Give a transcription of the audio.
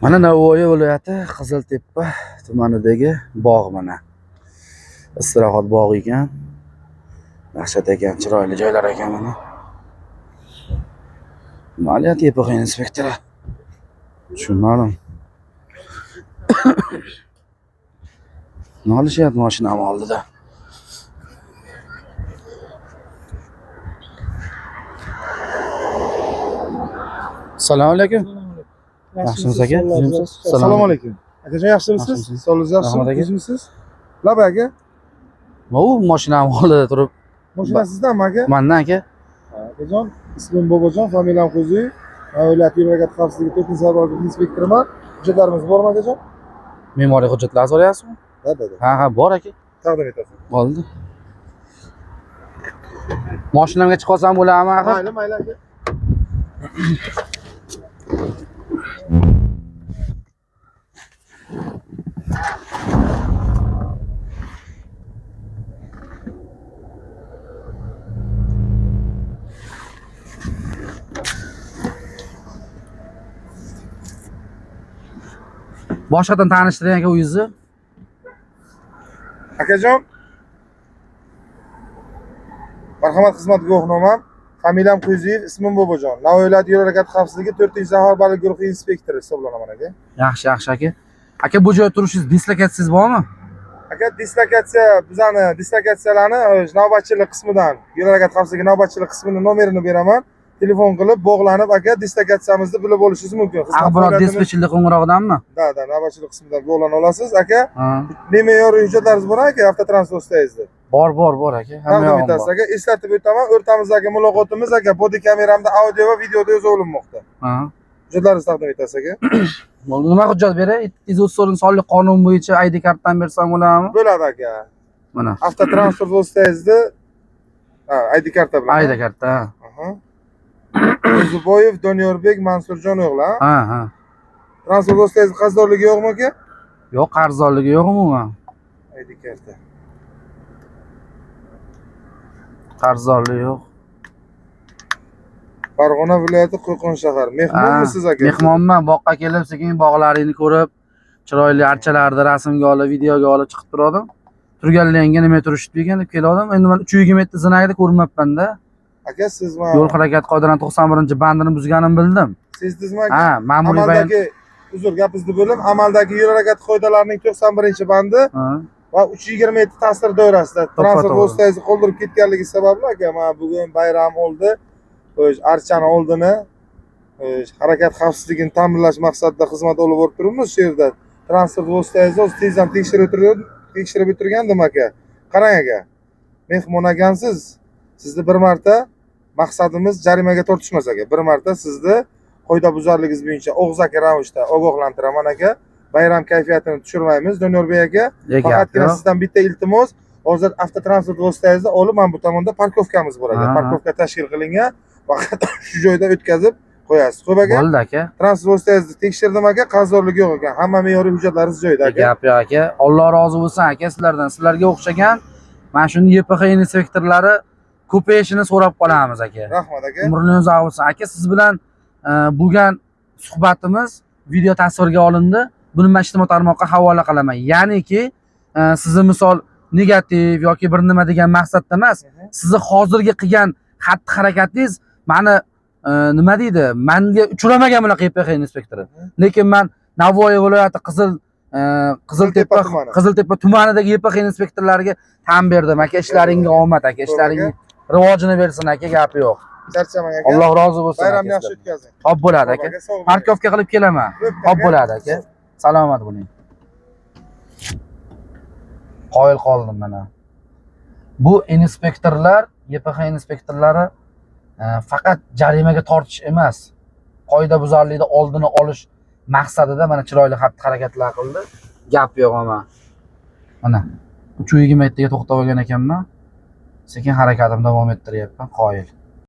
Mana Navoiy viloyati Qiziltepa tumanidagi bog' mana. Istirohat bog'i ekan. Dahshat ekan, chiroyli joylar ekan mana. Maliyat YPX inspektori. Tushunmadim. Nima qilishyapti mashinam oldida? Assalomu alaykum. Yaxshimisiz aka? Assalomu alaykum. Akajon yaxshimisiz? Sog'ligingiz yaxshimi? Yaxshimisiz? Laba aka. Bu mashinam oldida turib. Mashina sizdanmi aka? Mendan aka. Akajon, ismim Bobojon, familiyam Qo'ziyev. Viloyat yo'l harakati xavfsizligi 4-sarboz inspektoriman. Hujjatlarimiz bormi akajon? Me'moriy hujjatlar so'rayapsizmi? Ha. Ha, bor aka. Taqdim etasiz. Bo'ldi. Mashinamga chiqsam bo'ladimi axir? Mayli aka. Boshqadan tanishtiring aka o'zingizni. Akajon, marhamat xizmat guvohnomam. Familiyam Qo'ziyev, ismim Bobojon. Navoiy viloyati yo'l harakati xavfsizligi 4-safarbarlik guruhi inspektori hisoblanaman aka. Yaxshi aka. Aka bu joyda turishingiz dislokatsiyasiz bormi? Aka, bizani dislokatsiyalarni navbatchilik qismidan, yo'l harakati xavfsizligi navbatchilik qismining nomerini beraman. Telefon qilib bog'lanib aka dislokatsiyamizni bilib olishingiz mumkin. Axborot dispetcherlik qo'ng'irog'idanmi? Da, navbatchilik qismidan bog'lana olasiz aka. Me'moriy hujjatlaringiz bor aka, avtotransport stayizda. Bor aka. Hamma bitasiz aka. Eslatib o'taman, o'rtamizdagi muloqotimiz aka bodi kameramda audio va videoda yozib olinmoqda. Hujjatlaringizni taqdim etasiz aka. Bo'ldi, nima hujjat beray? 230 sonli qonun bo'yicha ID kartadan bersam bo'ladimi? Bo'ladi aka. Mana. Avtotransport vositangizda ID karta bilan. ID karta. Zuboyev Doniyorbek Mansurjon o'g'li. Ha. Transport vositangiz qarzdorligi yo'qmi aka? Yo'q, qarzdorligi yo'q umuman. ID karta. Qarzdorligi yo'q. Farg'ona viloyati Qo'qon shahar. Mehmonmisiz aka? Mehmonman. Boqqa kelib, sekin bog'laringni ko'rib, chiroyli archalarni rasmga olib, videoga olib chiqib turdim. Turganlarga nima turishibdi ekan deb keldim. Endi men 327 zinagida ko'rmabman-da. Aka, siz yo'l harakati qoidalarining 91-bandini buzganimni bildim. Sezdingizmi aka? Ha, ma'muriy bayon. Uzr, gapingizni bo'lib, amaldagi yo'l harakati qoidalarining 91-bandi va 327 ta'sir doirasida transport vositangizni qoldirib ketganligi sababli aka, men bugun bayram oldi. Archani oldini harakat xavfsizligini ta'minlash maqsadida xizmat olib borib turibmiz shu yerda. Transport vositangizni o'z tezdan tekshirib o'tirgandim aka. Qarang aka. Mehmon ekansiz. Sizni bir marta maqsadimiz jarimaga tortishmas aka. Bir marta sizni qoidabuzarligingiz bo'yicha og'zaki ravishda ogohlantiraman aka. Bayram kayfiyatini tushirmaymiz Donyorbek aka. Faqatgina sizdan bitta iltimos, hozir avtotransport vositangizda olib mana bu tomonda parkovkamiz bor aka. Parkovka tashkil qilingan. Faqat shu joyda o'tkazib qo'yasiz. Xo'p aka? Bo'ldi aka. Transport vositangizni tekshirdim aka, qarzdorligi yo'q ekan. Hamma me'yoriy hujjatlaringiz joyida aka. Gap yo'q aka. Alloh rozi bo'lsin aka sizlardan. Sizlarga o'xshagan mana shuni YPX inspektorlari ko'payishini so'rab qolamiz aka. Rahmat aka. Umringiz uzoq bo'lsin aka. Siz bilan bo'lgan suhbatimiz video tasvirga olindi. Buni men ijtimoiy tarmoqqa havola qilaman. Ya'niki sizni misol negativ yoki bir nima degan maqsadda emas, sizni hozirgi qilgan xatti-harakatingiz meni nima deydi? Menga uchramagan bunaqa YPX inspektori. Lekin men Navoiy viloyati Qiziltepa tumanidagi YPX inspektorlariga tan berdim aka. Ishlaringga omad aka. Ishlaring rivojini bersin aka, gapi yo'q. Charchamang aka. Alloh rozi bo'lsin. Bayramni yaxshi o'tkazing. Xo'p bo'ladi aka. Parkovka qilib kelaman. Xo'p bo'ladi aka. Salomat bo'ling. Qoyil qoldim mana. Bu inspektorlar, YPX inspektorlari faqat jarimaga tortish emas, qoidabuzarlikni oldini olish maqsadida mana chiroyli xatti-harakatlar qildi. Gap yo'q ama. Mana 327 ga to'xtab olgan ekanman. Sekin harakatimni davom ettiryapman, qoyil.